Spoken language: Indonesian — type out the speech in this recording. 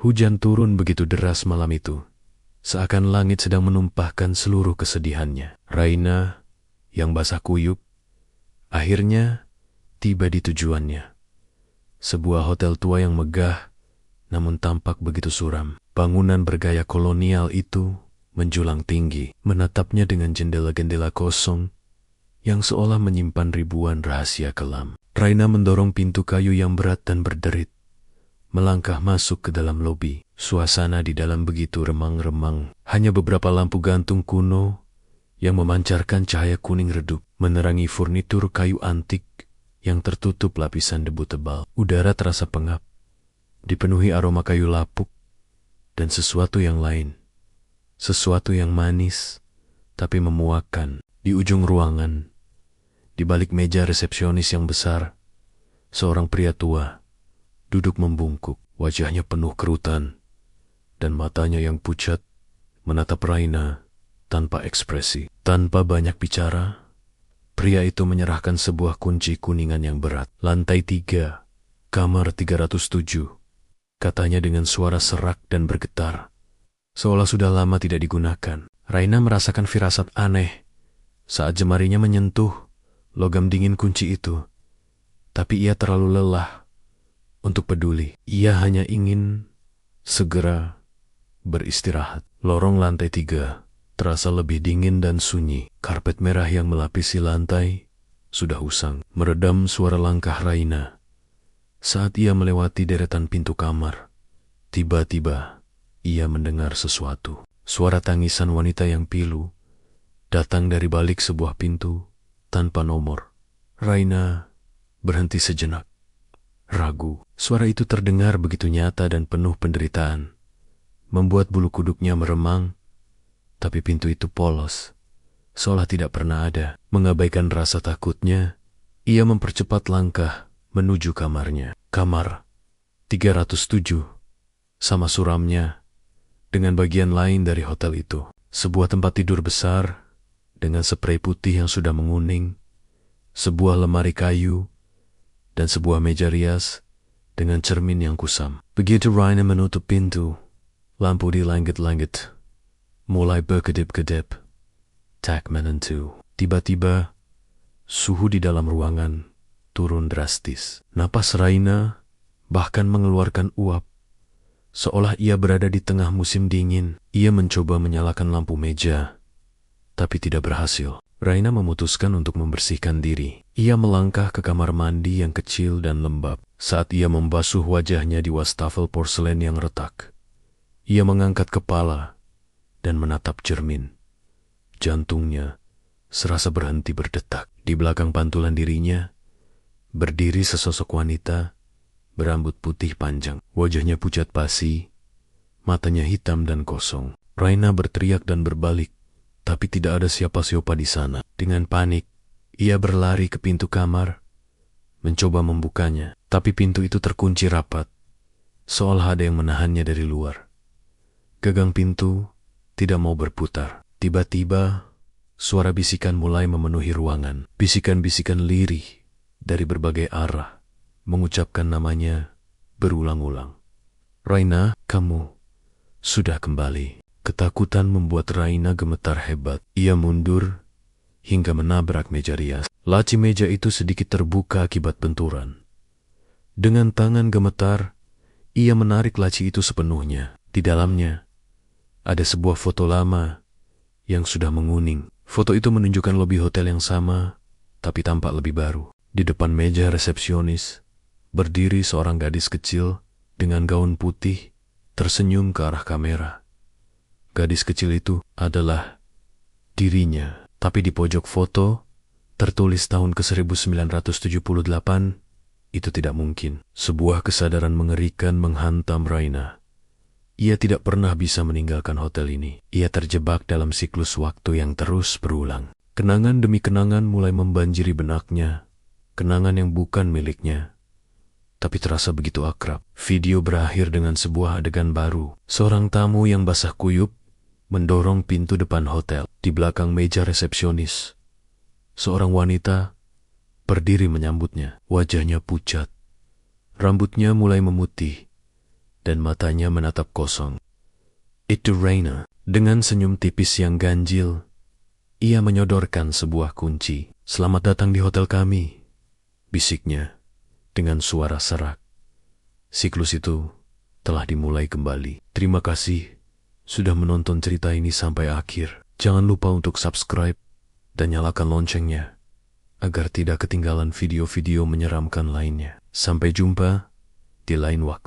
Hujan turun begitu deras malam itu, seakan langit sedang menumpahkan seluruh kesedihannya. Raina, yang basah kuyup, akhirnya tiba di tujuannya. Sebuah hotel tua yang megah, namun tampak begitu suram. Bangunan bergaya kolonial itu menjulang tinggi, menatapnya dengan jendela-jendela kosong yang seolah menyimpan ribuan rahasia kelam. Raina mendorong pintu kayu yang berat dan berderit, melangkah masuk ke dalam lobi. Suasana di dalam begitu remang-remang. Hanya beberapa lampu gantung kuno yang memancarkan cahaya kuning redup, menerangi furnitur kayu antik yang tertutup lapisan debu tebal. Udara terasa pengap, dipenuhi aroma kayu lapuk dan sesuatu yang lain. Sesuatu yang manis, tapi memuakkan. Di ujung ruangan, di balik meja resepsionis yang besar, seorang pria tua duduk membungkuk. Wajahnya penuh kerutan, dan matanya yang pucat menatap Raina tanpa ekspresi. Tanpa banyak bicara, pria itu menyerahkan sebuah kunci kuningan yang berat. Lantai 3, kamar 307, katanya dengan suara serak dan bergetar, seolah sudah lama tidak digunakan. Raina merasakan firasat aneh saat jemarinya menyentuh logam dingin kunci itu, tapi ia terlalu lelah untuk peduli. Ia hanya ingin segera beristirahat. Lorong lantai 3 terasa lebih dingin dan sunyi. Karpet merah yang melapisi lantai sudah usang, meredam suara langkah Raina. Saat ia melewati deretan pintu kamar, tiba-tiba ia mendengar sesuatu. Suara tangisan wanita yang pilu datang dari balik sebuah pintu tanpa nomor. Raina berhenti sejenak, ragu. Suara itu terdengar begitu nyata dan penuh penderitaan, membuat bulu kuduknya meremang. Tapi pintu itu polos, seolah tidak pernah ada. Mengabaikan rasa takutnya, ia mempercepat langkah menuju kamarnya. Kamar 307, sama suramnya dengan bagian lain dari hotel itu. Sebuah tempat tidur besar dengan sprei putih yang sudah menguning, sebuah lemari kayu, dan sebuah meja rias dengan cermin yang kusam. Begitu Raina menutup pintu, lampu di langit-langit mulai berkedip-kedip, tak menentu. Tiba-tiba, suhu di dalam ruangan turun drastis. Napas Raina bahkan mengeluarkan uap, seolah ia berada di tengah musim dingin. Ia mencoba menyalakan lampu meja, tapi tidak berhasil. Raina memutuskan untuk membersihkan diri. Ia melangkah ke kamar mandi yang kecil dan lembab. Saat ia membasuh wajahnya di wastafel porselen yang retak, ia mengangkat kepala dan menatap cermin. Jantungnya serasa berhenti berdetak. Di belakang pantulan dirinya berdiri sesosok wanita berambut putih panjang. Wajahnya pucat pasi, matanya hitam dan kosong. Raina berteriak dan berbalik, tapi tidak ada siapa-siapa di sana. Dengan panik, ia berlari ke pintu kamar, mencoba membukanya, tapi pintu itu terkunci rapat, seolah ada yang menahannya dari luar. Gagang pintu tidak mau berputar. Tiba-tiba, suara bisikan mulai memenuhi ruangan. Bisikan-bisikan lirih dari berbagai arah, mengucapkan namanya berulang-ulang. Raina, kamu sudah kembali. Ketakutan membuat Raina gemetar hebat. Ia mundur hingga menabrak meja rias. Laci meja itu sedikit terbuka akibat benturan. Dengan tangan gemetar, ia menarik laci itu sepenuhnya. Di dalamnya ada sebuah foto lama yang sudah menguning. Foto itu menunjukkan lobi hotel yang sama, tapi tampak lebih baru. Di depan meja resepsionis, berdiri seorang gadis kecil dengan gaun putih, tersenyum ke arah kamera. Gadis kecil itu adalah dirinya, tapi di pojok foto tertulis tahun ke-1978. Itu tidak mungkin. Sebuah kesadaran mengerikan menghantam Raina. Ia tidak pernah bisa meninggalkan hotel ini. Ia terjebak dalam siklus waktu yang terus berulang. Kenangan demi kenangan mulai membanjiri benaknya. Kenangan yang bukan miliknya, tapi terasa begitu akrab. Video berakhir dengan sebuah adegan baru. Seorang tamu yang basah kuyup mendorong pintu depan hotel. Di belakang meja resepsionis, seorang wanita berdiri menyambutnya. Wajahnya pucat, rambutnya mulai memutih, dan matanya menatap kosong. Itu Raina. Dengan senyum tipis yang ganjil, ia menyodorkan sebuah kunci. "Selamat datang di hotel kami," bisiknya dengan suara serak. Siklus itu telah dimulai kembali. Terima kasih sudah menonton cerita ini sampai akhir. Jangan lupa untuk subscribe dan nyalakan loncengnya agar tidak ketinggalan video-video menyeramkan lainnya. Sampai jumpa di lain waktu.